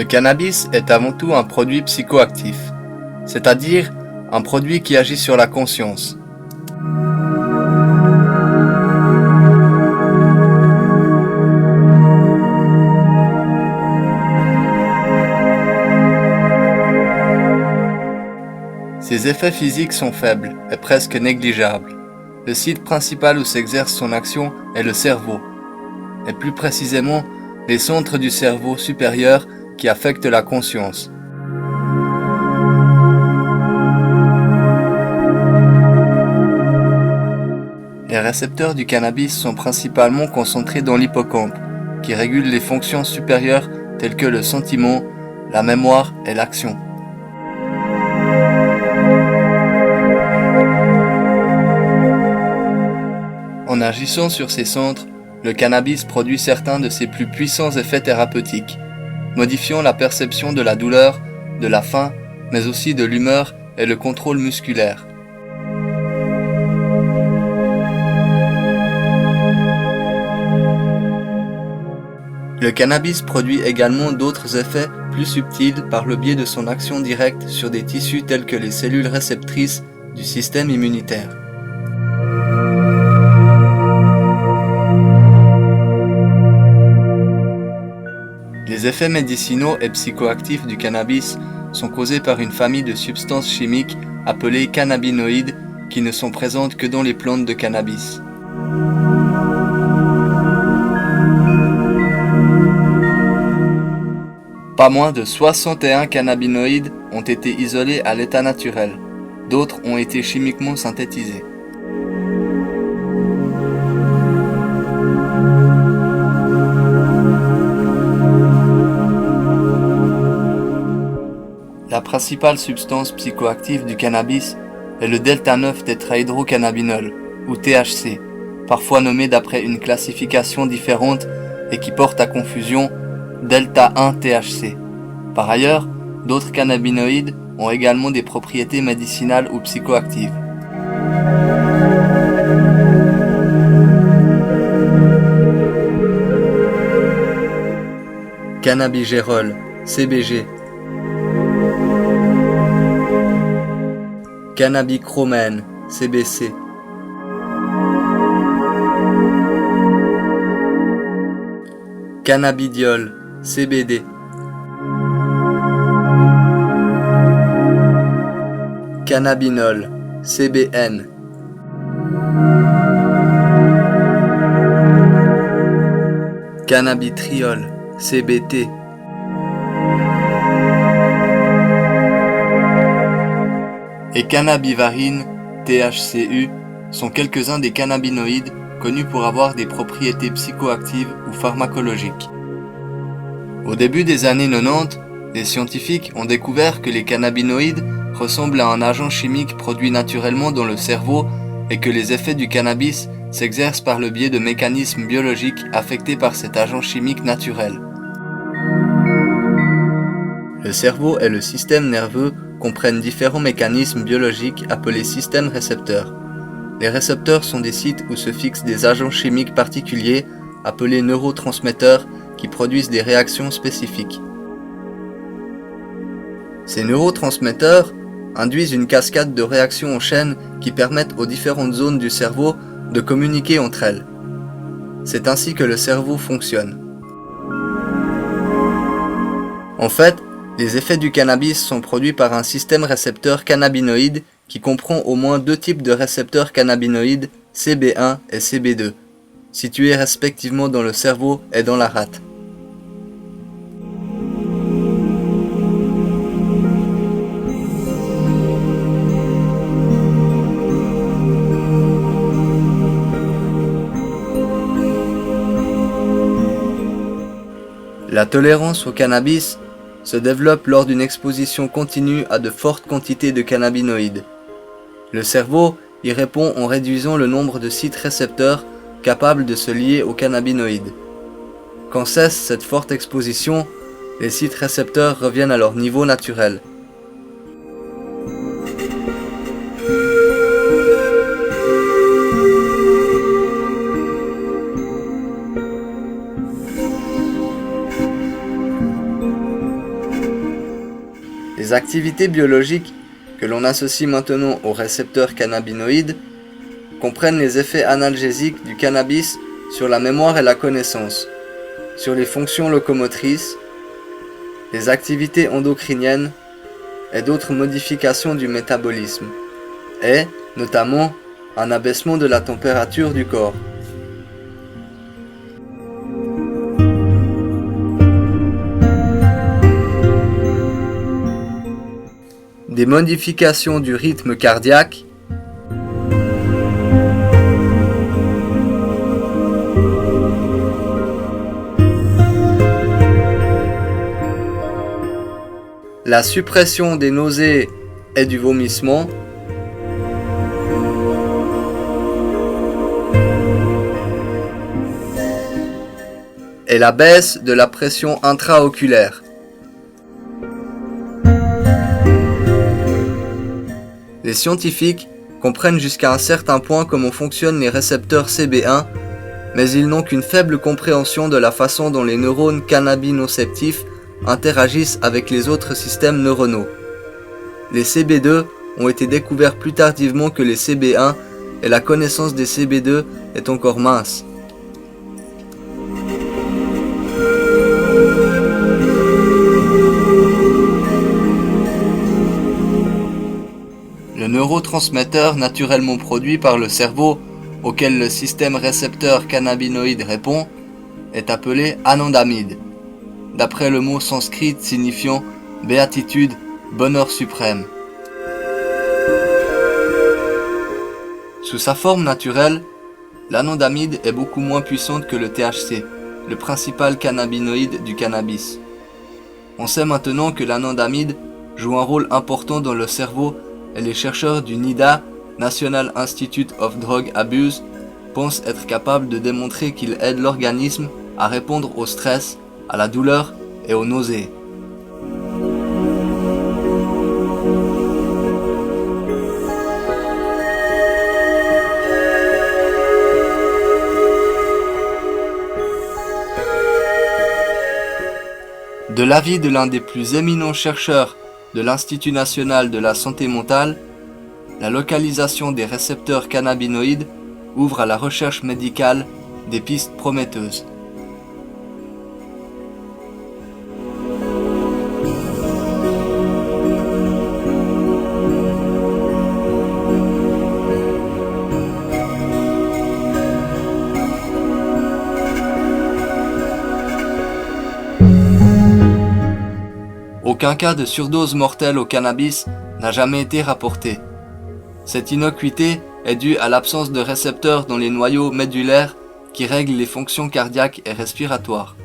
cannabis est avant tout un produit psychoactif, c'est-à-dire un produit qui agit sur la conscience. Ses effets physiques sont faibles et presque négligeables. Le site principal où s'exerce son action est le cerveau, et plus précisément les centres du cerveau supérieur qui affectent la conscience. Les récepteurs du cannabis sont principalement concentrés dans l'hippocampe, qui régule les fonctions supérieures telles que le sentiment, la mémoire et l'action. En agissant sur ces centres, le cannabis produit certains de ses plus puissants effets thérapeutiques, modifiant la perception de la douleur, de la faim, mais aussi de l'humeur et le contrôle musculaire. Le cannabis produit également d'autres effets plus subtils par le biais de son action directe sur des tissus tels que les cellules réceptrices du système immunitaire. Les effets médicinaux et psychoactifs du cannabis sont causés par une famille de substances chimiques appelées cannabinoïdes qui ne sont présentes que dans les plantes de cannabis. Pas moins de 61 cannabinoïdes ont été isolés à l'état naturel, d'autres ont été chimiquement synthétisés. La principale substance psychoactive du cannabis est le delta-9-tétrahydrocannabinol, ou THC, parfois nommé d'après une classification différente et qui porte à confusion delta-1-THC. Par ailleurs, d'autres cannabinoïdes ont également des propriétés médicinales ou psychoactives. Cannabigérol, CBG. Cannabichromène, CBC. Cannabidiol, CBD. Cannabinol, CBN. Cannabitriol, CBT. Et cannabivarine, THCU, sont quelques-uns des cannabinoïdes connus pour avoir des propriétés psychoactives ou pharmacologiques. Au début des années 90, les scientifiques ont découvert que les cannabinoïdes ressemblent à un agent chimique produit naturellement dans le cerveau et que les effets du cannabis s'exercent par le biais de mécanismes biologiques affectés par cet agent chimique naturel. Le cerveau et le système nerveux comprennent différents mécanismes biologiques appelés systèmes récepteurs. Les récepteurs sont des sites où se fixent des agents chimiques particuliers appelés neurotransmetteurs qui produisent des réactions spécifiques. Ces neurotransmetteurs induisent une cascade de réactions en chaîne qui permettent aux différentes zones du cerveau de communiquer entre elles. C'est ainsi que le cerveau fonctionne. En fait, les effets du cannabis sont produits par un système récepteur cannabinoïde qui comprend au moins deux types de récepteurs cannabinoïdes, CB1 et CB2, situés respectivement dans le cerveau et dans la rate. La tolérance au cannabis se développe lors d'une exposition continue à de fortes quantités de cannabinoïdes. Le cerveau y répond en réduisant le nombre de sites récepteurs capables de se lier aux cannabinoïdes. Quand cesse cette forte exposition, les sites récepteurs reviennent à leur niveau naturel. Les activités biologiques que l'on associe maintenant aux récepteurs cannabinoïdes comprennent les effets analgésiques du cannabis sur la mémoire et la connaissance, sur les fonctions locomotrices, les activités endocriniennes et d'autres modifications du métabolisme, et, notamment, un abaissement de la température du corps. Des modifications du rythme cardiaque, la suppression des nausées et du vomissement, et la baisse de la pression intraoculaire. Les scientifiques comprennent jusqu'à un certain point comment fonctionnent les récepteurs CB1, mais ils n'ont qu'une faible compréhension de la façon dont les neurones cannabinoceptifs interagissent avec les autres systèmes neuronaux. Les CB2 ont été découverts plus tardivement que les CB1 et la connaissance des CB2 est encore mince. Le neurotransmetteur naturellement produit par le cerveau, auquel le système récepteur cannabinoïde répond, est appelé anandamide, d'après le mot sanskrit signifiant béatitude, bonheur suprême. Sous sa forme naturelle, l'anandamide est beaucoup moins puissante que le THC, le principal cannabinoïde du cannabis. On sait maintenant que l'anandamide joue un rôle important dans le cerveau et les chercheurs du NIDA, National Institute of Drug Abuse, pensent être capables de démontrer qu'il aide l'organisme à répondre au stress, à la douleur et aux nausées. De l'avis de l'un des plus éminents chercheurs de l'Institut national de la santé mentale, la localisation des récepteurs cannabinoïdes ouvre à la recherche médicale des pistes prometteuses. Aucun cas de surdose mortelle au cannabis n'a jamais été rapporté. Cette innocuité est due à l'absence de récepteurs dans les noyaux médulaires qui règlent les fonctions cardiaques et respiratoires.